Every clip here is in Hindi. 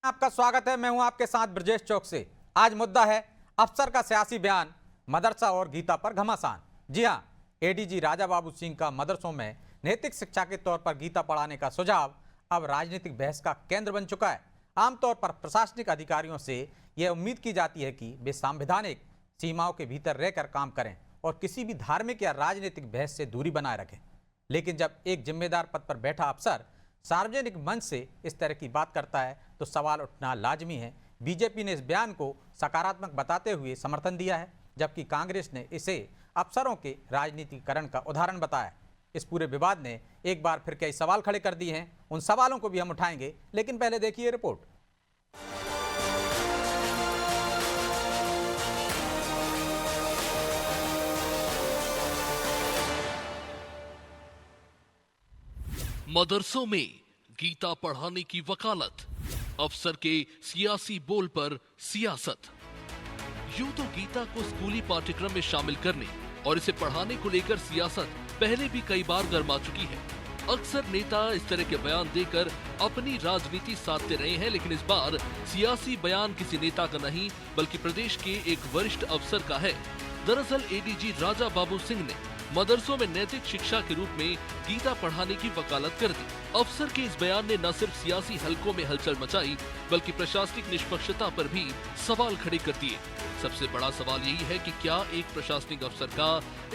आपका स्वागत है। मैं हूं आपके साथ ब्रजेश चौक से। आज मुद्दा है अफसर का सियासी बयान, मदरसा और गीता पर घमासान। जी हां, एडीजी राजा बाबू सिंह का मदरसों में नैतिक शिक्षा के तौर पर गीता पढ़ाने का सुझाव अब राजनीतिक बहस का केंद्र बन चुका है। आमतौर पर प्रशासनिक अधिकारियों से यह उम्मीद की जाती है कि वे संवैधानिक सीमाओं के भीतर रहकर काम करें और किसी भी धार्मिक या राजनीतिक बहस से दूरी बनाए रखें। लेकिन जब एक जिम्मेदार पद पर बैठा अफसर सार्वजनिक मंच से इस तरह की बात करता है तो सवाल उठना लाजमी है। बीजेपी ने इस बयान को सकारात्मक बताते हुए समर्थन दिया है, जबकि कांग्रेस ने इसे अफसरों के राजनीतिकरण का उदाहरण बताया। इस पूरे विवाद ने एक बार फिर कई सवाल खड़े कर दिए हैं। उन सवालों को भी हम उठाएंगे, लेकिन पहले देखिए रिपोर्ट। मदरसों में गीता पढ़ाने की वकालत, अफसर के सियासी बोल पर सियासत। यूं तो गीता को स्कूली पाठ्यक्रम में शामिल करने और इसे पढ़ाने को लेकर सियासत पहले भी कई बार गरमा चुकी है। अक्सर नेता इस तरह के बयान देकर अपनी राजनीति साधते रहे हैं, लेकिन इस बार सियासी बयान किसी नेता का नहीं बल्कि प्रदेश के एक वरिष्ठ अफसर का है। दरअसल एडीजी राजा बाबू सिंह ने मदरसों में नैतिक शिक्षा के रूप में गीता पढ़ाने की वकालत कर दी। अफसर के इस बयान ने न सिर्फ सियासी हलकों में हलचल मचाई बल्कि प्रशासनिक निष्पक्षता पर भी सवाल खड़े कर दिए। सबसे बड़ा सवाल यही है कि क्या एक प्रशासनिक अफसर का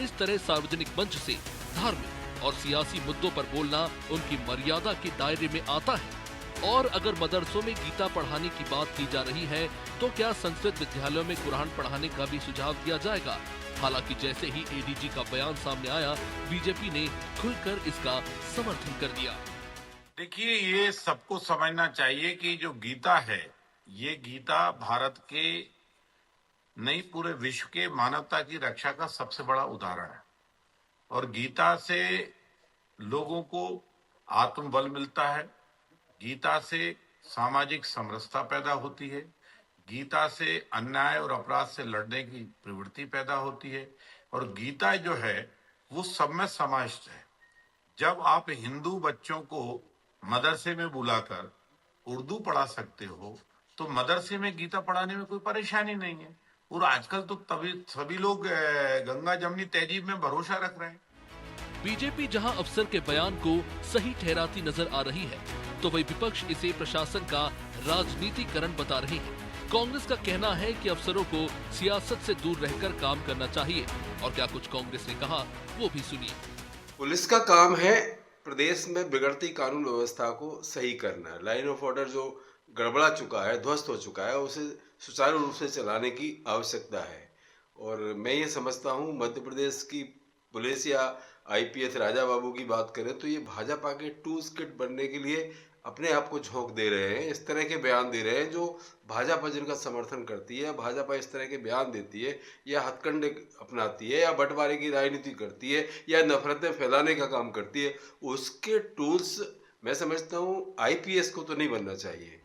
इस तरह सार्वजनिक मंच से धार्मिक और सियासी मुद्दों पर बोलना उनकी मर्यादा के दायरे में आता है? और अगर मदरसों में गीता पढ़ाने की बात की जा रही है तो क्या संस्कृत विद्यालयों में कुरान पढ़ाने का भी सुझाव दिया जाएगा? हालांकि जैसे ही एडीजी का बयान सामने आया, बीजेपी ने खुलकर इसका समर्थन कर दिया। देखिए, ये सबको समझना चाहिए कि जो गीता है, ये गीता भारत के नहीं पूरे विश्व के मानवता की रक्षा का सबसे बड़ा उदाहरण है। और गीता से लोगों को आत्मबल मिलता है, गीता से सामाजिक समरसता पैदा होती है, गीता से अन्याय और अपराध से लड़ने की प्रवृत्ति पैदा होती है। और गीता जो है वो सब में समाविष्ट है। जब आप हिंदू बच्चों को मदरसे में बुलाकर उर्दू पढ़ा सकते हो तो मदरसे में गीता पढ़ाने में कोई परेशानी नहीं है। और आजकल तो तभी सभी लोग गंगा जमनी तहजीब में भरोसा रख रहे हैं। बीजेपी जहां अफसर के बयान को सही ठहराती नजर आ रही है तो वही विपक्ष इसे प्रशासन का राजनीतिकरण बता रही है। कांग्रेस का कहना है कि अफसरों को सियासत से दूर रहकर काम करना चाहिए। और क्या कुछ कांग्रेस ने कहा, वो भी सुनिए। पुलिस का काम है प्रदेश में बिगड़ती कानून व्यवस्था को सही करना। लाइन ऑफ ऑर्डर जो गड़बड़ा चुका है, ध्वस्त हो चुका है, उसे सुचारू रूप से चलाने की आवश्यकता है। और मैं ये समझता हूँ मध्य प्रदेश की पुलिस या आईपीएस राजा बाबू की बात करें तो ये भाजपा के टू स्किट बनने के लिए अपने आप को झोंक दे रहे हैं। इस तरह के बयान दे रहे हैं जो भाजपा जिनका समर्थन करती है, भाजपा इस तरह के बयान देती है या हथकंडे अपनाती है या बंटवारे की राजनीति करती है या नफरतें फैलाने का काम करती है, उसके टूल्स मैं समझता हूँ आईपीएस को तो नहीं बनना चाहिए।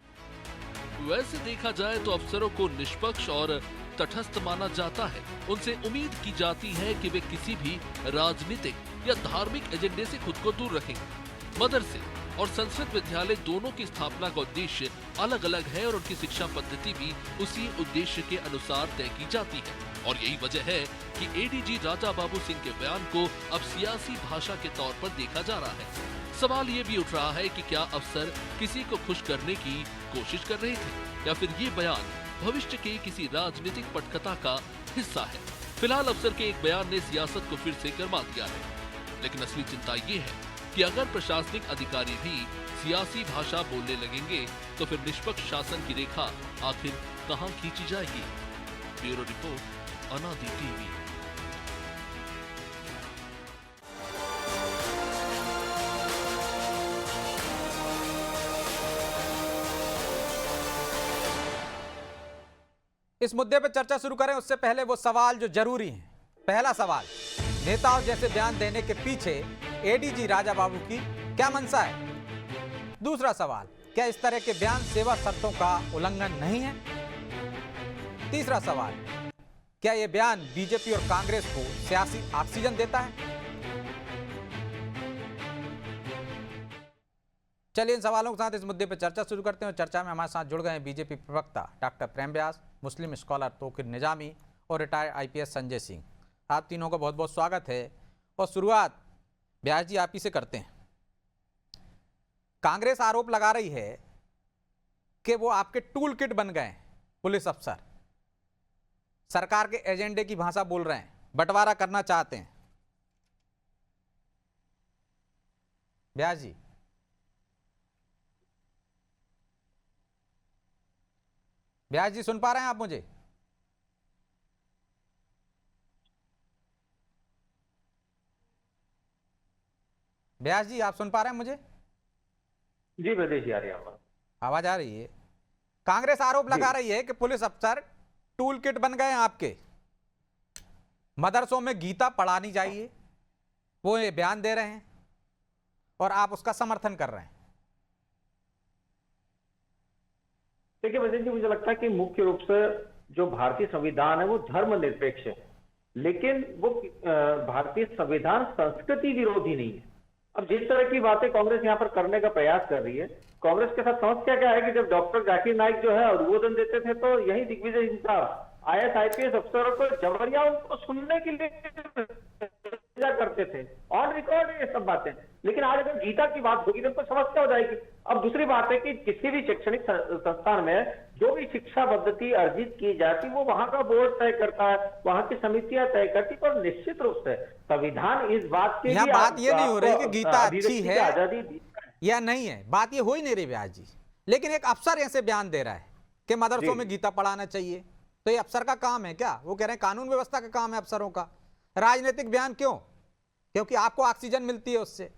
वैसे देखा जाए तो अफसरों को निष्पक्ष और तटस्थ माना जाता है। उनसे उम्मीद की जाती है कि वे किसी भी राजनीतिक या धार्मिक एजेंडे से खुद को दूर रखेंगे। मदरसे और संस्कृत विद्यालय दोनों की स्थापना का उद्देश्य अलग अलग है और उनकी शिक्षा पद्धति भी उसी उद्देश्य के अनुसार तय की जाती है। और यही वजह है कि एडीजी राजा बाबू सिंह के बयान को अब सियासी भाषा के तौर पर देखा जा रहा है। सवाल ये भी उठ रहा है कि क्या अफसर किसी को खुश करने की कोशिश कर रहे थे या फिर ये बयान भविष्य के किसी राजनीतिक पटकथा का हिस्सा है। फिलहाल अफसर के एक बयान ने सियासत को फिर से गरमा दिया है। लेकिन असली चिंता ये है कि अगर प्रशासनिक अधिकारी भी सियासी भाषा बोलने लगेंगे तो फिर निष्पक्ष शासन की रेखा आखिर कहां खींची जाएगी? ब्यूरो रिपोर्ट, अनादि टीवी। इस मुद्दे पर चर्चा शुरू करें उससे पहले वो सवाल जो जरूरी हैं। पहला सवाल, नेताओं जैसे बयान देने के पीछे एडीजी राजा बाबू की क्या मंशा है? दूसरा सवाल, क्या इस तरह के बयान सेवा शर्तों का उल्लंघन नहीं है? तीसरा सवाल, क्या यह बयान बीजेपी और कांग्रेस को सियासी ऑक्सीजन देता है? चलिए इन सवालों के साथ इस मुद्दे पर चर्चा शुरू करते हैं। चर्चा में हमारे साथ जुड़ गए हैं बीजेपी प्रवक्ता डॉक्टर प्रेम व्यास, मुस्लिम स्कॉलर तोकिर निजामी और रिटायर्ड आईपीएस संजय सिंह। आप तीनों का बहुत बहुत स्वागत है। और शुरुआत व्यास जी आप ही से करते हैं। कांग्रेस आरोप लगा रही है कि वो आपके टूल किट बन गए, पुलिस अफसर सरकार के एजेंडे की भाषा बोल रहे हैं, बंटवारा करना चाहते हैं। व्यास जी, व्यास जी सुन पा रहे हैं आप मुझे? व्यास जी आप सुन पा रहे हैं मुझे? जी ब्रजेश जी, आ रही है आवाज आ रही है। कांग्रेस आरोप लगा रही है कि पुलिस अफसर टूल किट बन गए हैं आपके, मदरसों में गीता पढ़ानी चाहिए, वो ये बयान दे रहे हैं और आप उसका समर्थन कर रहे हैं। देखिए ब्रजेश जी, मुझे लगता है कि मुख्य रूप से जो भारतीय संविधान है वो धर्मनिरपेक्ष है, लेकिन वो भारतीय संविधान संस्कृति विरोधी नहीं है। अब जिस तरह की बातें कांग्रेस यहाँ पर करने का प्रयास कर रही है, कांग्रेस के साथ समस्या क्या है कि जब डॉक्टर जाकिर नाइक जो है उद्बोधन देते थे तो यही दिग्विजय सिंह साहब IAS IPS अफसरों को जबरिया उनको सुनने के लिए करते थे, ऑन रिकॉर्ड है ये सब बातें। लेकिन आज अगर गीता की बात होगी तो उनको समस्या हो जाएगी। अब दूसरी बात है कि किसी भी शैक्षणिक संस्थान में जो भी शिक्षा पद्धति अर्जित की जाती वो वहां का बोर्ड तय करता है, वहां की समितियां तय करती, पर निश्चित रूप से संविधान इस बात की यहाँ बात ये नहीं हो रही कि गीता अच्छी है आजादी या नहीं है, बात ये हो ही नहीं रही व्यास जी। लेकिन एक अफसर ऐसे बयान दे रहा है कि मदरसों में गीता पढ़ाना चाहिए, तो ये अफसर का काम है क्या? वो कह रहे हैं कानून व्यवस्था का काम है अफसरों का। राजनीतिक बयान क्यों? क्योंकि आपको ऑक्सीजन मिलती है उससे।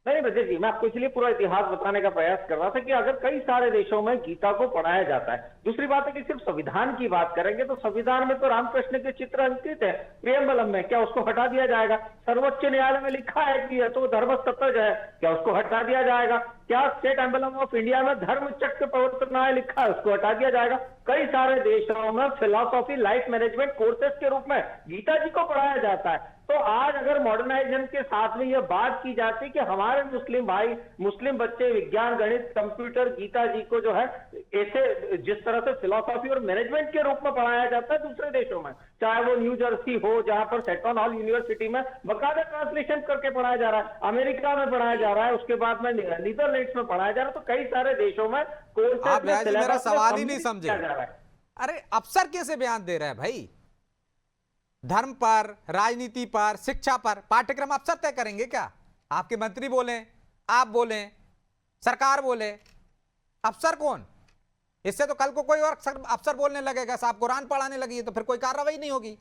नहीं ब्रजेश जी, मैं आपको इसलिए पूरा इतिहास बताने का प्रयास कर रहा था कि अगर कई सारे देशों में गीता को पढ़ाया जाता है। दूसरी बात है कि सिर्फ संविधान की बात करेंगे तो संविधान में तो रामकृष्ण के चित्र अंकित है प्रियम्बलम में, क्या उसको हटा दिया जाएगा? सर्वोच्च न्यायालय में लिखा है कि तो धर्म सत्य है, क्या उसको हटा दिया जाएगा? क्या स्टेट एम्बलम ऑफ इंडिया में धर्म चक्र प्रवर्तनाय लिखा है, उसको हटा दिया जाएगा? कई सारे देशों में फिलॉसफी लाइफ मैनेजमेंट कोर्सेज के रूप में गीता जी को पढ़ाया जाता है। तो आज अगर मॉडर्नाइजेशन के साथ में यह बात की जाती कि हमारे मुस्लिम भाई, मुस्लिम बच्चे विज्ञान, गणित, कंप्यूटर, गीता जी को जो है ऐसे जिस तरह से फिलॉसफी और मैनेजमेंट के रूप में पढ़ाया जाता है दूसरे देशों में, चाहे वो न्यू जर्सी हो जहां पर सेटन हॉल यूनिवर्सिटी में बाकायदा ट्रांसलेशन करके पढ़ाया जा रहा है, अमेरिका में पढ़ाया जा रहा है, उसके बाद में नीदरलैंड्स में पढ़ाया जा रहा है, तो कई सारे देशों में आप मेरा सवाल ही नहीं समझे। जा रहा है। अरे अफसर कैसे बयान दे रहे हैं भाई? धर्म पर, राजनीति पर, शिक्षा पर पाठ्यक्रम अफसर तय करेंगे क्या? आपके मंत्री बोले, आप बोले, सरकार बोले, अफसर कौन? इससे तो कल को कोई और अफसर बोलने लगेगा साहब कुरान पढ़ाने लगी है, तो फिर कोई कार्रवाई नहीं होगी।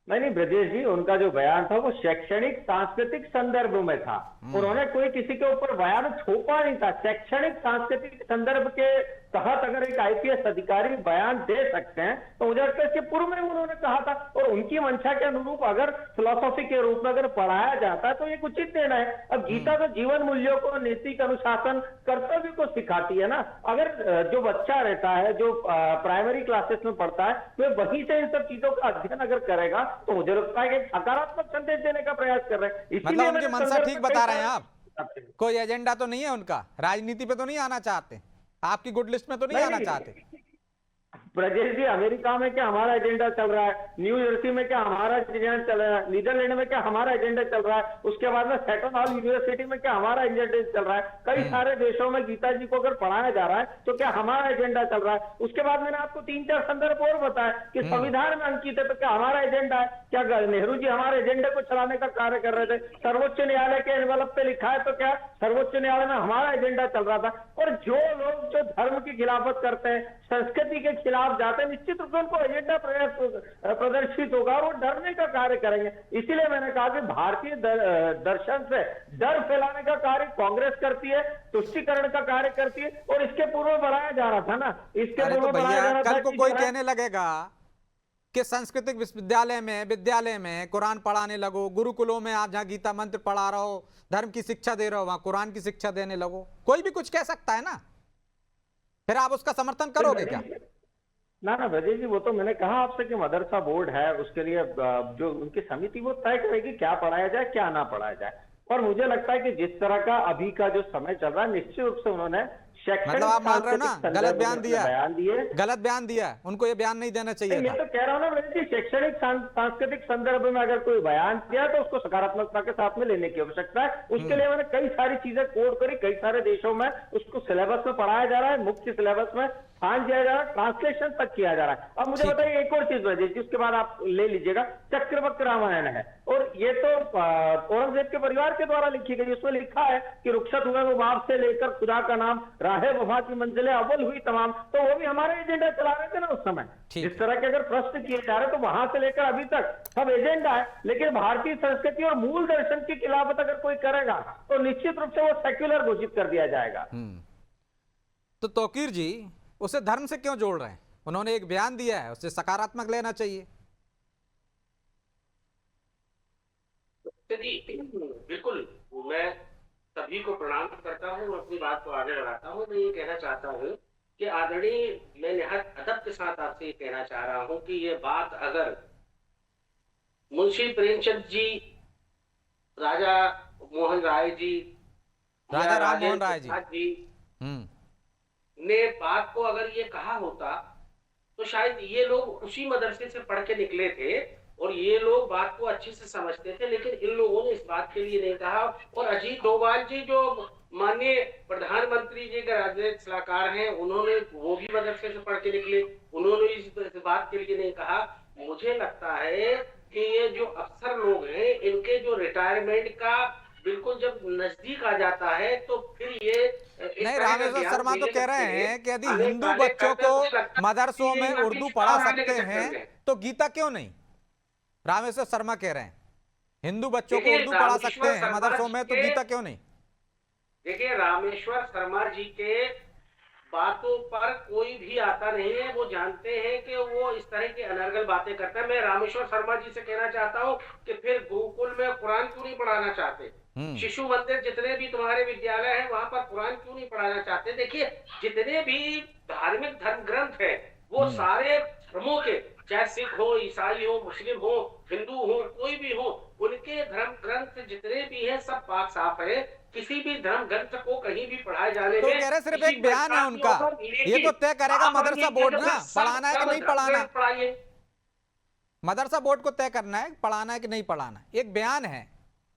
नहीं ब्रजेश जी, उनका जो बयान था वो शैक्षणिक सांस्कृतिक संदर्भ में था। उन्होंने कोई किसी के ऊपर बयान थोपा नहीं था। शैक्षणिक सांस्कृतिक संदर्भ के तहत अगर एक IPS अधिकारी बयान दे सकते हैं तो मुझे लगता है इसके पूर्व में उन्होंने कहा था, और उनकी मंशा के अनुरूप अगर फिलोसॉफी के रूप में अगर पढ़ाया जाता है तो ये उचित देना है। अब गीता तो जीवन मूल्यों को, नैतिक अनुशासन, कर्तव्य को सिखाती है ना। अगर जो बच्चा रहता है, जो प्राइमरी क्लासेस में पढ़ता है, वे वहीं से इन सब चीजों का अध्ययन अगर करेगा तो मुझे लगता है कि सकारात्मक संदेश देने का प्रयास कर रहे हैं। मतलब उनकी मंशा ठीक बता रहे हैं आप? कोई एजेंडा तो नहीं है उनका, राजनीति पे तो नहीं आना चाहते, आपकी गुड लिस्ट में तो नहीं आना चाहते? ब्रजेश जी, अमेरिका में क्या हमारा एजेंडा चल रहा है, न्यू जर्सी में क्या हमारा एजेंडा चल रहा है, नीदरलैंड में क्या हमारा एजेंडा चल रहा है, उसके बाद में सेटन हॉल यूनिवर्सिटी में क्या हमारा एजेंडा चल रहा है, कई सारे देशों में गीता जी को अगर पढ़ाया जा रहा है तो क्या हमारा एजेंडा चल रहा है। उसके बाद मैंने आपको 3-4 संदर्भ और बताया कि संविधान में अंकित है, तो क्या हमारा एजेंडा है? क्या नेहरू जी हमारे एजेंडे को चलाने का कार्य कर रहे थे? सर्वोच्च न्यायालय के एनवलप पे लिखा है, तो क्या सर्वोच्च न्यायालय में हमारा एजेंडा चल रहा था? और जो लोग जो धर्म की खिलाफत करते हैं, संस्कृति के खिलाफ जाते हैं, निश्चित रूप से उनको एजेंडा प्रदर्शित होगा और वो डरने का कार्य करेंगे। इसीलिए मैंने कहा कि भारतीय दर्शन से डर फैलाने का कार्य कांग्रेस करती है, तुष्टीकरण का कार्य करती है, और इसके पूर्व बढ़ाया जा रहा था ना, इसके पूर्व बढ़ाया जा रहा था। कल को कोई कहने लगेगा कि सांस्कृतिक विद्यालय में कुरान पढ़ाने लगो, गुरुकुलों में आप जहां गीता मंत्र पढ़ा रहे हो, धर्म की शिक्षा दे रहे हो, वहां कुरान की शिक्षा देने लगो, कोई भी कुछ कह सकता है ना, फिर आप उसका समर्थन करोगे क्या? ना ना ब्रजेश जी, वो तो मैंने कहा आपसे कि मदरसा बोर्ड है, उसके लिए जो उनकी समिति वो तय करेगी क्या पढ़ाया जाए क्या ना पढ़ाया जाए। और मुझे लगता है कि जिस तरह का अभी का जो समय चल रहा है, निश्चित रूप से उन्होंने शैक्षणिक मतलब आप मान रहे हो ना सांस्कृतिक गलत संदर्भ में बयान अपने दिया, बयान दिए। गलत बयान दिया, उनको ये बयान नहीं देना चाहिए मैं था। तो कह रहा हूँ ना ब्रजेश जी, शैक्षणिक सांस्कृतिक संदर्भ में अगर कोई बयान दिया तो उसको सकारात्मकता के साथ में लेने की आवश्यकता है। उसके लिए मैंने कई सारी चीजें कोड करी, कई सारे देशों में उसको सिलेबस में पढ़ाया जा रहा है, मुख्य सिलेबस में स्थान दिया जा रहा है, ट्रांसलेशन तक किया जा रहा है। अब मुझे ठीक। बताइए एक और चीज ब्रजेश जी, उसके बाद आप ले लीजिएगा, चक्रवक्र रामायण है और ये तो औरंगजेब के परिवार के द्वारा लिखी गई। उसमें लिखा है कि रुखसत हुए वो बाप से लेकर खुदा का नाम, राहे वफा की मंजिलें अव्वल हुई तमाम। तो वो भी हमारे एजेंडा चला रहे थे ना उस समय। ठीक। जिस तरह के अगर प्रश्न किए जा रहे तो वहां से लेकर अभी तक सब एजेंडा है, लेकिन भारतीय संस्कृति और मूल दर्शन की खिलाफत अगर कोई करेगा तो निश्चित रूप से वो सेक्युलर घोषित कर दिया जाएगा। तो तौकीर जी उसे धर्म से क्यों जोड़ रहे हैं? उन्होंने एक बयान दिया है, उसे सकारात्मक लेना चाहिए। जी बिल्कुल, मैं सभी को प्रणाम करता हूँ, अपनी बात को आगे बढ़ाता हूँ। मैं ये कहना चाहता हूँ कि आदरणीय, मैं निहायत अदब के साथ आपसे ये कहना चाह रहा हूँ कि ये बात अगर मुंशी प्रेमचंद जी, राजा मोहन राय जी, राजा या राम मोहन राजेंद्र राय जी। प्रसाद जी हम्म ने बात को अगर ये कहा होता तो शायद ये लोग उसी मदरसे से पढ़ के निकले थे और ये लोग बात को अच्छे से समझते थे, लेकिन इन लोगों ने इस बात के लिए नहीं कहा। और अजीत डोभाल जी जो माननीय प्रधानमंत्री जी के राजनीतिक सलाहकार हैं, उन्होंने वो भी मदरसे से पढ़ के निकले, उन्होंने इस बात के लिए नहीं कहा। मुझे लगता है कि ये जो अफसर लोग हैं, इनके जो रिटायरमेंट का बिल्कुल जब नजदीक आ जाता है तो फिर ये नहीं, रामेश्वर शर्मा तो कह रहे हैं कि यदि हिंदू बच्चों को मदरसों में उर्दू पढ़ा सकते हैं तो गीता क्यों नहीं? रामेश्वर शर्मा कह रहे हैं हिंदू बच्चों को उर्दू पढ़ा सकते हैं मदरसों में, तो गीता क्यों नहीं? देखिए, रामेश्वर शर्मा जी के बातों पर कोई भी आता नहीं है। वो जानते हैं कि वो इस तरह की अनर्गल बातें करते हैं। मैं रामेश्वर शर्मा जी से कहना चाहता हूँ कि फिर गुरुकुल में कुरान क्यों नहीं पढ़ाना चाहते? शिशु मंदिर जितने भी तुम्हारे विद्यालय हैं वहां पर कुरान क्यों नहीं पढ़ाना चाहते? देखिए, जितने भी धार्मिक धर्म ग्रंथ है वो सारे धर्मों के, चाहे सिख हो, ईसाई हो, मुस्लिम हो, हिंदू हो, कोई भी हो, उनके धर्म ग्रंथ जितने भी हैं सब पाक साफ है। किसी भी धर्म ग्रंथ को कहीं भी पढ़ाए जाने तो में कह रहे सिर्फ एक बयान है उनका, ये तो तय करेगा मदरसा बोर्ड ना, पढ़ाना है कि नहीं पढ़ाना। मदरसा बोर्ड को तय करना है पढ़ाना है कि नहीं पढ़ाना। एक बयान है,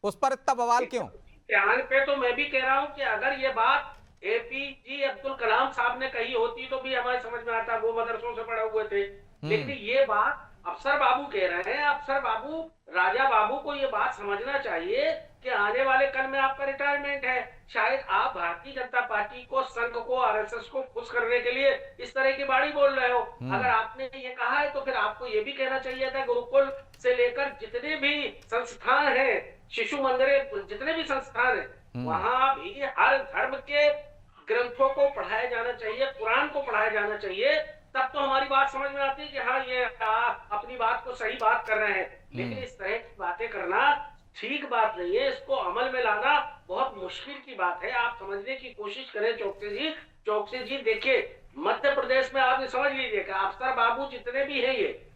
उस पर इतना बवाल क्यों? बयान पे तो मैं भी कह रहा हूँ कि अगर ये बात APJ अब्दुल कलाम साहब ने कही होती तो भी हमारे समझ में आता, वो मदरसों से पढ़े हुए थे। लेकिन ये बात अफसर बाबू कह रहे हैं। अफसर बाबू, राजा बाबू को ये बात समझना चाहिए कि आने वाले कल में आपका रिटायरमेंट है। शायद आप भारतीय जनता पार्टी को, संघ को, RSS को खुश करने के लिए इस तरह की बाड़ी बोल रहे हो। अगर आपने ये कहा है तो फिर आपको ये भी कहना चाहिए था गुरुकुल से लेकर जितने भी संस्थान हैं, शिशु मंदिर, जितने भी संस्थान हैं, वहां भी हर धर्म के ग्रंथों को पढ़ाया जाना चाहिए, कुरान को पढ़ाया जाना चाहिए। तब तो हमारी बात समझ में आती है कि हाँ ये अपनी बात को सही बात कर रहे हैं। लेकिन इस तरह की बातें करना ठीक बात नहीं है। इसको अमल में लाना बहुत मुश्किल की बात है। आप समझने की कोशिश करें चौकसी जी देखिए, मध्य प्रदेश में आपने समझ लीजिए कि अफसर बाबू जितने भी हैं,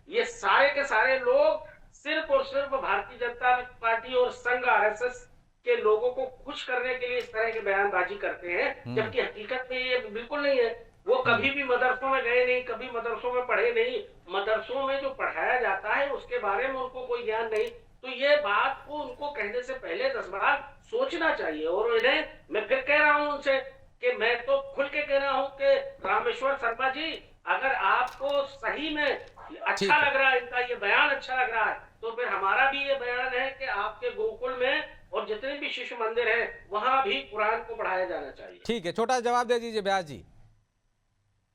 ये सारे के सारे लोग सिर्फ और सिर्फ भारतीय जनता पार्टी और संघ RSS के लोगों को खुश करने के लिए इस तरह की बयानबाजी करते हैं, जबकि हकीकत में ये बिल्कुल नहीं है। वो कभी भी मदरसों में गए नहीं, कभी मदरसों में पढ़े नहीं। मदरसों में जो पढ़ाया जाता है उसके बारे में उनको कोई ज्ञान नहीं। तो ये बात को उनको कहने से पहले 10 बार सोचना चाहिए। और इन्हें मैं फिर कह रहा हूं उनसे कि मैं तो खुल के कह रहा हूं कि रामेश्वर शर्मा जी, अगर आपको सही में अच्छा लग रहा है, इनका ये बयान अच्छा लग रहा है, तो फिर हमारा भी ये बयान है कि आपके गुरुकुल में और जितने भी शिशु मंदिर है वहां भी कुरान को पढ़ाया जाना चाहिए। ठीक है, छोटा जवाब दे दीजिए व्यास जी।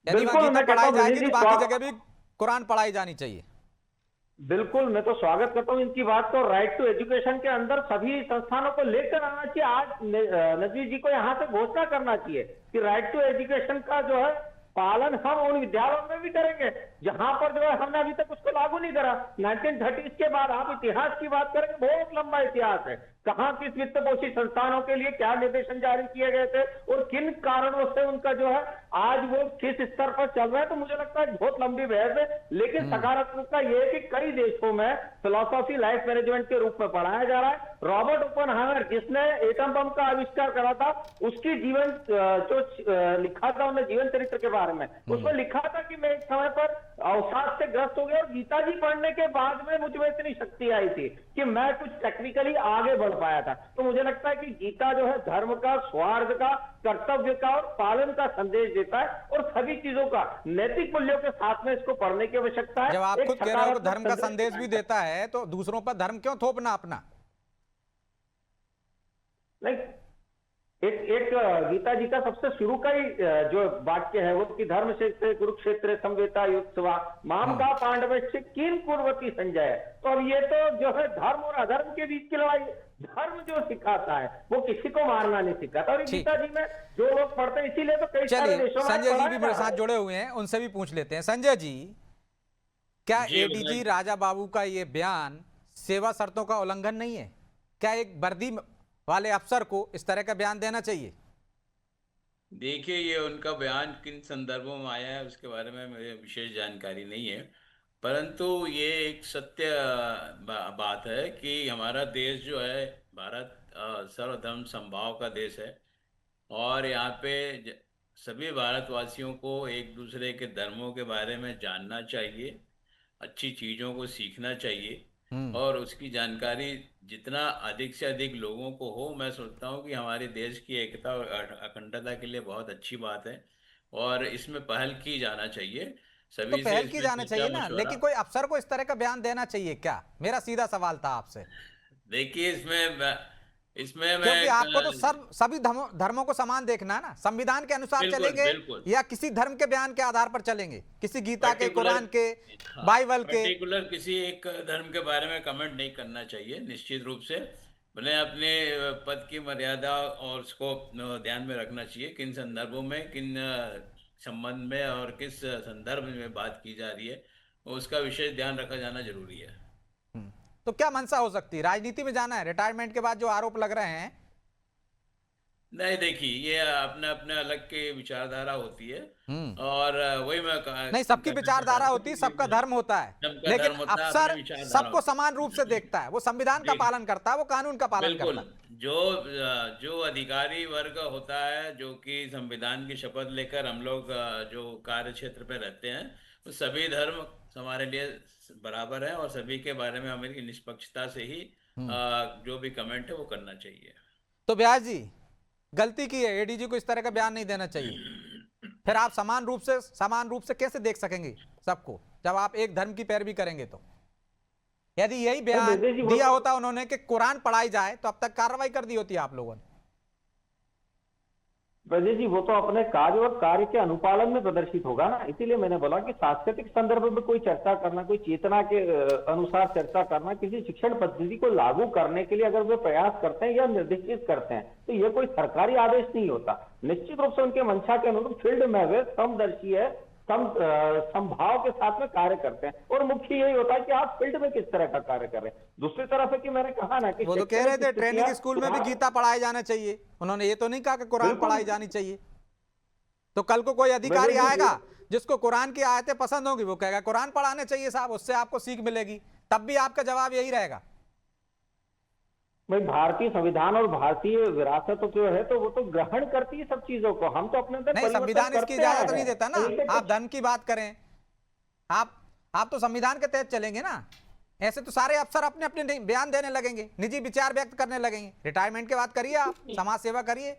यदि बिल्कुल, गीता मैं पढ़ाई कहता हूं जाएगी तो बाकी जगह भी कुरान पढ़ाई जानी चाहिए। बिल्कुल, मैं तो स्वागत करता हूं इनकी बात को। राइट टू एजुकेशन के अंदर सभी संस्थानों को लेकर आना चाहिए। आज नजवी जी को यहाँ से घोषणा करना चाहिए कि राइट टू एजुकेशन का जो है पालन हम उन विद्यालयों में भी करेंगे जहां पर जो है हमने अभी तक उसको लागू नहीं करा। 1930 के बाद आप इतिहास की बात करेंगे, बहुत लंबा इतिहास है, कहां किस वित्त पोषी संस्थानों के लिए क्या निर्देशन जारी किए गए थे और किन कारणों से उनका जो है आज वो किस स्तर पर चल रहा है। तो मुझे लगता है बहुत लंबी बहस है, लेकिन सकारात्मकता ये है कि कई देशों में फिलॉसफी लाइफ मैनेजमेंट के रूप में पढ़ाया जा रहा है। रॉबर्ट ओपेनहाइमर जिसने एटम बम का आविष्कार करा था, उसकी जीवन जो लिखा था उन्होंने जीवन चरित्र के बारे में, उसमें लिखा था कि मैं एक समय पर अवसाद से ग्रस्त हो गया और गीता जी पढ़ने के बाद में मुझ में इतनी शक्ति आई थी कि मैं कुछ टेक्निकली आगे बढ़ पाया था। तो मुझे लगता है कि गीता जो है धर्म का, स्वार्थ का, कर्तव्य का और पालन का संदेश देता है और सभी चीजों का नैतिक मूल्यों के साथ में इसको पढ़ने की आवश्यकता है। जब आप एक खुद कह रहे हो कि सकारात्मक धर्म का संदेश भी देता है, तो दूसरों पर धर्म क्यों थोपना अपना? नहीं, एक गीता जी का सबसे शुरू का ही जो वाक्य है वो कि धर्म क्षेत्र कुरुक्षेत्र समवेता युत्सवा माम का पांडवश्च किम कुर्वती संजय। तो अब ये तो जो है धर्म और अधर्म के बीच की लड़ाई, धर्म जो सिखाता है वो किसी को मारना नहीं सिखाता। और गीता जी में जो लोग पढ़ते हैं, इसीलिए तो कई सारे चलिए, देशों में संजय जी पढ़ाया भी जा मेरे रहा साथ है। जुड़े हुए हैं, उनसे भी पूछ लेते हैं। संजय जी, क्या एडीजी राजा बाबू का ये बयान सेवा शर्तों का उल्लंघन नहीं है? क्या एक वर्दी वाले अफसर को इस तरह का बयान देना चाहिए? देखिए, ये उनका बयान किन संदर्भों में आया है उसके बारे में मुझे विशेष जानकारी नहीं है, परंतु ये एक सत्य बात है कि हमारा देश जो है भारत सर्वधर्म समभाव का देश है और यहाँ पे सभी भारतवासियों को एक दूसरे के धर्मों के बारे में जानना चाहिए, अच्छी चीज़ों को सीखना चाहिए और उसकी जानकारी जितना अधिक से अधिक लोगों को हो, मैं सोचता हूँ कि हमारे देश की एकता और अखंडता के लिए बहुत अच्छी बात है और इसमें पहल की जाना चाहिए। तो सभी से पहल की इसमें जाना चाहिए चर्चा ना, मशवरा। लेकिन कोई अफसर को इस तरह का बयान देना चाहिए क्या? मेरा सीधा सवाल था आपसे। देखिए, इसमें मैं क्योंकि आपको तो सभी धर्मों को समान देखना है ना। संविधान के अनुसार बिल्कुल, चलेंगे बिल्कुल। या किसी धर्म के बयान के आधार पर चलेंगे? किसी गीता के, Particular- कुरान के, बाइबल के? पर्टिकुलर किसी एक धर्म के बारे में कमेंट नहीं करना चाहिए। निश्चित रूप से उन्हें अपने पद की मर्यादा और उसको ध्यान में रखना चाहिए, किन संदर्भों में, किन संबंध में और किस संदर्भ में बात की जा रही है, उसका विशेष ध्यान रखा जाना जरूरी है। तो क्या मंशा हो सकती है? राजनीति में जाना है रिटायरमेंट के बाद जो आरोप लग रहे हैं? नहीं, देखिए, ये अपने अपने अलग की विचारधारा होती है और वही मैं नहीं, सबकी विचारधारा होती है, सबका धर्म होता है, सबका लेकिन धर्म होता है, अफसर अपनी विचारधारा सबको होती है। समान रूप से देखता है। वो संविधान का पालन करता है, वो कानून का पालन बिल्कुल। करता है। जो अधिकारी वर्ग होता है, जो कि संविधान की शपथ लेकर हम लोग जो कार्य क्षेत्र पे रहते हैं, वो सभी धर्म हमारे लिए बराबर है और सभी के बारे में हमें निष्पक्षता से ही जो भी कमेंट है वो करना चाहिए। तो व्यास जी, गलती की है, एडीजी को इस तरह का बयान नहीं देना चाहिए। फिर आप समान रूप से कैसे देख सकेंगे सबको, जब आप एक धर्म की पैरवी करेंगे? तो यदि यही बयान दिया होता उन्होंने कि कुरान पढ़ाई जाए, तो अब तक कार्रवाई कर दी होती आप लोगों ने। ब्रजेश जी, वो तो अपने कार्य और कार्य के अनुपालन में प्रदर्शित होगा ना। इसीलिए मैंने बोला कि सांस्कृतिक संदर्भ में कोई चर्चा करना, कोई चेतना के अनुसार चर्चा करना, किसी शिक्षण पद्धति को लागू करने के लिए अगर वे प्रयास करते हैं या निर्देशित करते हैं, तो ये कोई सरकारी आदेश नहीं होता। निश्चित रूप से उनके मंशा के अनुरूप फील्ड में वे समदर्शी है, संभाव के साथ में कार्य करते हैं और मुख्य यही होता है कि आप फील्ड में किस तरह का कार्य कर रहे हैं। दूसरी तरफ है कि मैंने कहा ना कि वो तो कह रहे थे ट्रेनिंग स्कूल में भी गीता पढ़ाया जाना चाहिए, उन्होंने ये तो नहीं कहा कि कुरान पढ़ाई जानी चाहिए। तो कल को कोई अधिकारी आएगा जिसको कुरान की आयतें पसंद होंगी, वो कहेगा कुरान पढ़ाने चाहिए साहब, उससे आपको सीख मिलेगी, तब भी आपका जवाब यही रहेगा। भाई, भारतीय संविधान और भारतीय विरासत जो है तो वो तो ग्रहण करती है सब चीजों को। हम तो अपने अंदर नहीं, संविधान इसकी इजाजत नहीं देता ना। आप धर्म की बात करें, आप तो संविधान के तहत चलेंगे ना। ऐसे तो सारे अफसर अपने अपने बयान देने लगेंगे, निजी विचार व्यक्त करने लगेंगे। रिटायरमेंट के बाद करिए, आप समाज सेवा करिए।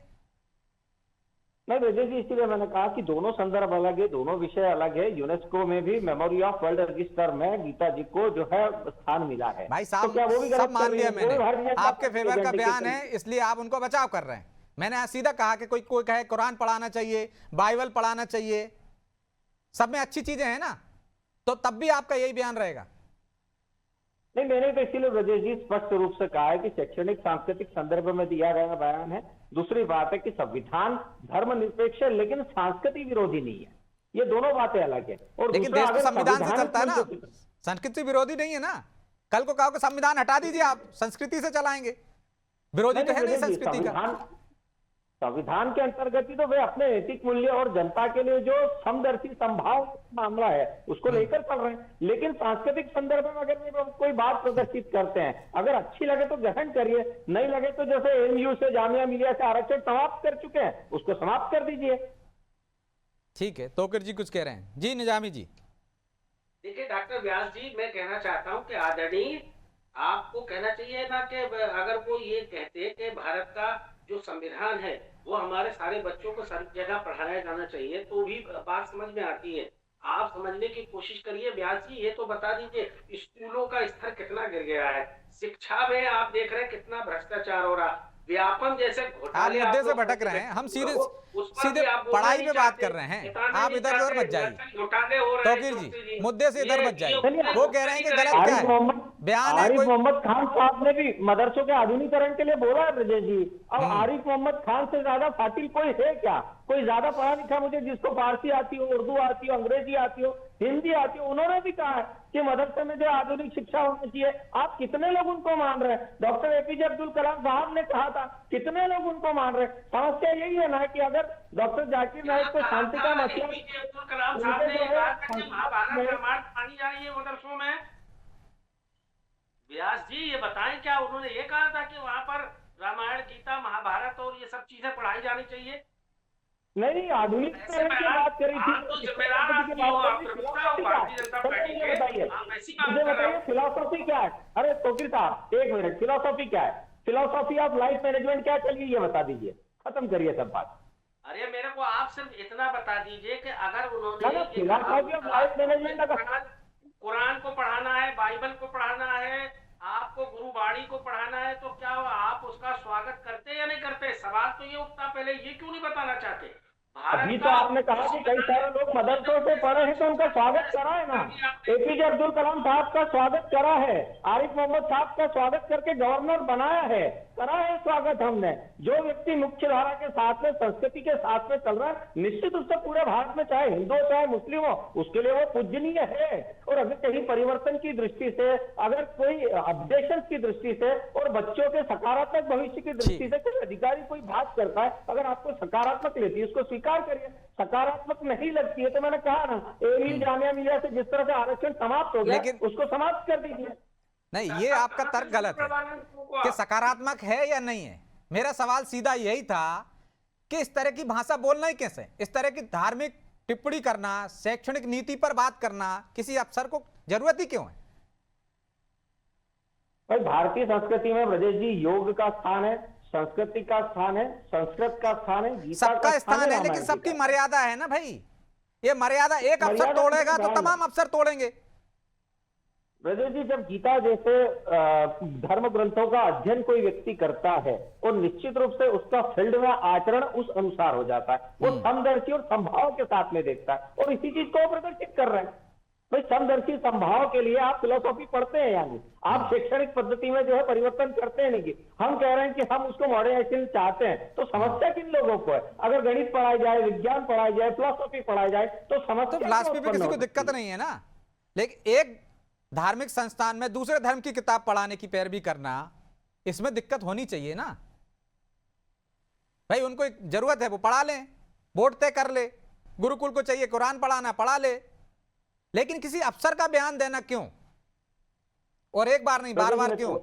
नहीं विजय जी, इसीलिए मैंने कहा कि दोनों संदर्भ अलग है, दोनों विषय अलग है। यूनेस्को में भी मेमोरी ऑफ वर्ल्ड रजिस्टर में गीता जी को जो है स्थान मिला है। भाई साहब, तो क्या वो भी गलत सब मान कर लिया रही है? मैंने, आपके फेवर का बयान है, इसलिए आप उनको बचाव कर रहे हैं। मैंने सीधा कहा कि कोई कहे कुरान पढ़ाना चाहिए, बाइबल पढ़ाना चाहिए, सब में अच्छी चीजें हैं ना, तो तब भी आपका यही बयान रहेगा। नहीं, मैंने तो इसीलिए ब्रजेश जी स्पष्ट रूप से कहा है कि शैक्षणिक सांस्कृतिक संदर्भ में दिया गया बयान है। दूसरी बात है कि संविधान धर्मनिरपेक्ष है, लेकिन संस्कृति विरोधी नहीं है। ये दोनों बातें अलग है। और लेकिन दूसरा, देश तो अगर संविधान से संवैधानिक चलता है ना, मूल्यों की- संस्कृति विरोधी नहीं है ना। कल को कहो कि संविधान हटा दीजिए, आप संस्कृति से चलाएंगे, विरोधी तो है नहीं ब्रजेश जी, संस्कृति का। संविधान के अंतर्गत ही तो वे अपने नैतिक मूल्य और जनता के लिए जो समदर्शी संभाव मामला है उसको लेकर चल रहे हैं। लेकिन सांस्कृतिक संदर्भ में अगर वे कोई बात प्रदर्शित करते हैं, अगर अच्छी लगे तो ग्रहण करिए, नहीं लगे तो जैसे एमयू से, जामिया मिलिया से आरक्षण समाप्त कर चुके हैं, उसको समाप्त कर दीजिए। ठीक है, तोकर जी कुछ कह रहे हैं। जी निजामी जी। देखिए डॉक्टर व्यास जी, मैं कहना चाहता हूं कि आदरणीय, आपको कहना चाहिए ना कि अगर वो ये कहते कि भारत का जो संविधान है वो हमारे सारे बच्चों को सब जगह पढ़ाया जाना चाहिए, तो भी बात समझ में आती है। आप समझने की कोशिश करिए। व्यास जी, ये तो बता दीजिए स्कूलों का स्तर कितना गिर गया है, शिक्षा में आप देख रहे हैं कितना भ्रष्टाचार हो रहा, व्यापम जैसे घोटाले आप मुद्दे आप से लोग भटक रहे हैं, हम सीधे उस पर भी आप बोलना पढ़ाई नहीं पे बात चाहते, कर रहे हैं, बताना आप नहीं इधर उधर मत चाहते, जाइए। घोटाले हो रहे हैं तोकीर चौधरी जी, मुद्दे से इधर मत जाइए। चलिए, वो कह रहे हैं कि गलत क्या आरिफ है, मोहम्मद बयान है आरिफ कोई। मोहम्मद खान साहब ने भी मदरसों के आधुनिकीकरण के लिए बोला है ब्रजेश जी। अब आरिफ मोहम्मद खान से ज्यादा फाटिल कोई है क्या? कोई ज्यादा पढ़ा लिखा मुझे, जिसको फारसी आती हो, उर्दू आती हो, अंग्रेजी आती हो, हिंदी आती हो, उन्होंने भी कहा है कि मदरसे में जो आधुनिक शिक्षा होनी चाहिए। आप कितने लोग उनको मान रहे हैं? डॉक्टर एपीजे अब्दुल कलाम साहब ने कहा था, कितने लोग उनको मान रहे हैं? समस्या यही है ना कि अगर डॉक्टर जाकिर नाइक को शांति का मसला, अब्दुल कलाम साहब ने कहा था कि महाभारत रामायण पढ़ाई जा रही है मदरसों में। व्यास जी, ये बताएं क्या उन्होंने ये कहा था कि वहां पर रामायण, गीता, महाभारत और ये सब चीजें पढ़ाई जानी चाहिए? नहीं, आधुनिक की बात करी थी। आप तो जिम्मेदार आदमी हो, आप प्रवक्ता हो भारतीय जनता पार्टी के, बताइए, आप ऐसी बात मुझे कर रहे बताइए हो। फिलोसॉफी क्या है? अरे तोकीर साहब, एक मिनट, फिलोसॉफी क्या है? फिलोसॉफी ऑफ लाइफ मैनेजमेंट क्या चलिए ये बता दीजिए, खत्म करिए सब बात। अरे मेरे को आप सिर्फ इतना बता दीजिए कि अगर उन्होंने ये फिलोसॉफी ऑफ लाइफ मैनेजमेंट अगर कुरान को पढ़ाना है, बाइबल को पढ़ाना है, आपको गुरुवाणी को पढ़ाना है, तो क्या आप उसका स्वागत करते या नहीं करते? सवाल तो ये उठता, पहले ये क्यों नहीं बताना चाहते? अभी तो आपने कहा कि कई सारे लोग मदरसों से पढ़े हैं तो उनका स्वागत करा है ना। एपीजे अब्दुल कलाम साहब का स्वागत करा है, आरिफ मोहम्मद साहब का स्वागत करके गवर्नर बनाया है, करा है स्वागत हमने। जो व्यक्ति मुख्य धारा के साथ में, संस्कृति के साथ में चल रहा है, निश्चित रूप से पूरे भारत में, चाहे हिंदू हो चाहे मुस्लिम हो, उसके लिए वो पूजनीय है। और अगर कहीं परिवर्तन की दृष्टि से, अगर कोई अपडेशन की दृष्टि से और बच्चों के सकारात्मक भविष्य की दृष्टि से कोई अधिकारी कोई बात करता है, अगर आपको सकारात्मक लेती है उसको स्वीकार करिए, सकारात्मक नहीं लगती है तो मैंने कहा ना, एमयू, जामिया मिलिया से जिस तरह से आरक्षण समाप्त हो गया, लेकिन उसको समाप्त कर दीजिए। नहीं, ये आपका तर्क गलत है कि सकारात्मक है या नहीं है। मेरा सवाल सीधा यही था कि इस तरह की भाषा बोलना ही कैसे, इस तरह की धार्मिक टिप्पणी करना, शैक्षणिक नीति पर बात करना किसी अफसर को जरूरत ही क्यों है? भाई, भारतीय संस्कृति में ब्रजेश जी योग का स्थान है, संस्कृति का स्थान है, संस्कृत का स्थान है, गीता सबका का स्थान है, रामायण लेकिन की सबकी का। मर्यादा है ना भाई। ये मर्यादा एक अफसर मर्यादा तोड़ेगा तो की तमाम अफसर तोड़ेंगे। ब्रजेश जी, जब गीता जैसे धर्म ग्रंथों का अध्ययन कोई व्यक्ति करता है और निश्चित रूप से उसका फील्ड में आचरण उस अनुसार हो जाता है, वो समदर्शी और संभाव के साथ में देखता है और इसी चीज को प्रदर्शित कर रहे हैं। भाई, समदर्शी संभाव के लिए आप फिलोसॉफी पढ़ते हैं, यानी आप शैक्षणिक पद्धति में जो है परिवर्तन करते हैं नहीं कि हम कह रहे हैं कि हम उसको मॉडर्नाइजेशन चाहते हैं, तो समस्या किन लोगों को है? अगर गणित पढ़ाई जाए, विज्ञान पढ़ाई जाए, फिलोसॉफी पढ़ाई जाए तो समस्या फिलॉसफी पे किसी को दिक्कत नहीं है ना, लेकिन एक धार्मिक संस्थान में दूसरे धर्म की किताब पढ़ाने की पैरवी करना, इसमें दिक्कत होनी चाहिए ना भाई। उनको एक जरूरत है, वो पढ़ा लें, बोर्ड तय कर ले, गुरुकुल को चाहिए कुरान पढ़ाना, पढ़ा ले, लेकिन किसी अफसर का बयान देना क्यों? और एक बार नहीं, बार बार क्यों?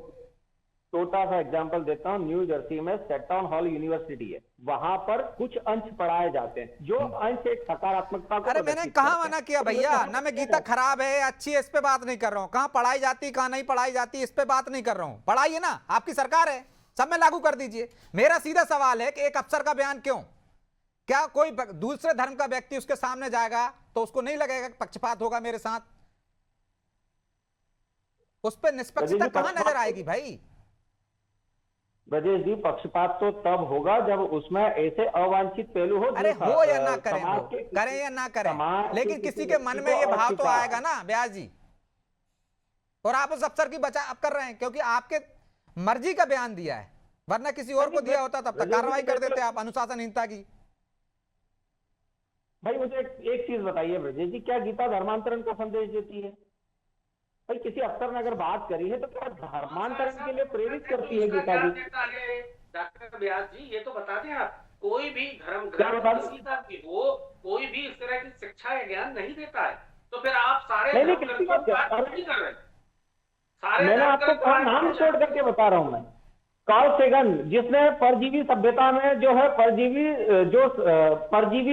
छोटा सा एग्जांपल देता हूं, न्यू जर्सी में सेटटाउन हॉल यूनिवर्सिटी है, वहां पर कुछ अंश पढ़ाए जाते हैं जो अंश एक सकारात्मकता को अरे मैंने प्रदर्शित कहा करते मना हैं। किया भैया ना, मैं गीता खराब है अच्छी है इस पे बात नहीं कर रहा हूं, कहां पढ़ाई जाती कहां नहीं पढ़ाई जाती इस पे बात नहीं कर रहा हूं। पढ़ाइए ना, आपकी सरकार है, सब में लागू कर दीजिए। मेरा सीधा सवाल है कि एक अफसर का बयान क्यों? क्या कोई दूसरे धर्म का व्यक्ति उसके सामने जाएगा तो उसको नहीं लगेगा कि पक्षपात होगा मेरे साथ? उस पर निष्पक्षता कहां नजर आएगी भाई? ब्रजेश जी, पक्षपात तो तब होगा जब उसमें ऐसे अवांछित पहलू हो। अरे हो या ना करें, वो करें या ना करें, लेकिन किसी के मन में ये भाव तो आएगा ना व्यास जी। और आप उस अफसर की बचाव कर रहे हैं क्योंकि आपके मर्जी का बयान दिया है, वरना किसी और को दिया होता तब तक कार्रवाई कर देते आप अनुशासनहीनता की। भाई मुझे एक चीज बताइए ब्रजेश जी, क्या गीता धर्मांतरण का संदेश देती है? भाई किसी अफसर ने अगर बात करी है तो क्या धर्मांतरण के लिए प्रेरित करती है गीता जी? डॉक्टर व्यास जी, ये तो बता दें आप, कोई भी धर्म क्या बता ग्रंथ दें? किसी का भी हो, कोई भी इस तरह की शिक्षा या ज्ञान नहीं देता है। तो फिर आप सारे नहीं, धर्म किसी ग्रंथों बात की बात नहीं कर रहे। सारे मैंने धर्म आपको ग्रंथ कहा, आज नाम भी छोड़ करके बता रहा हूं मैं। कार्ल सेगन, जिसने परजीवी सभ्यता में जो है परजीवी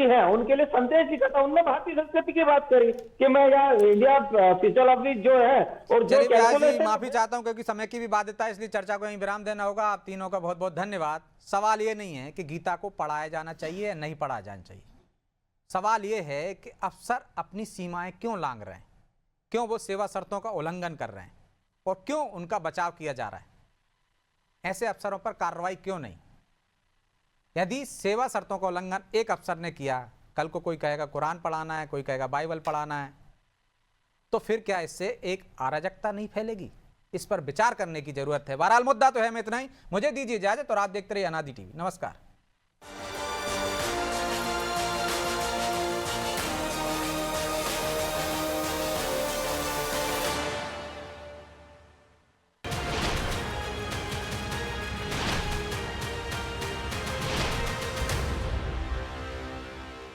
है उनके लिए संदेश लिखा था, उनने भारतीय संस्कृति की बात करी कि मैं यहाँ इंडिया फिजियोलॉजी जो है और जो चलिए व्यास जी, कैलकुलेशन। माफी चाहता हूं क्योंकि समय की भी बाध्यता है, इसलिए चर्चा को यहीं विराम देना होगा। आप तीनों का बहुत बहुत धन्यवाद। सवाल ये नहीं है कि गीता को पढ़ाया जाना चाहिए या नहीं पढ़ाया जाना चाहिए, सवाल ये है कि अफसर अपनी सीमाएं क्यों लांघ रहे हैं, क्यों वो सेवा शर्तों का उल्लंघन कर रहे हैं और क्यों उनका बचाव किया जा रहा है। ऐसे अफसरों पर कार्रवाई क्यों नहीं? यदि सेवा शर्तों का उल्लंघन एक अफसर ने किया, कल को कोई कहेगा कुरान पढ़ाना है, कोई कहेगा बाइबल पढ़ाना है, तो फिर क्या इससे एक अराजकता नहीं फैलेगी? इस पर विचार करने की जरूरत है। बहरहाल मुद्दा तो है में इतना ही। मुझे दीजिए इजाजत और आप देखते रहिए अनादि टीवी। नमस्कार।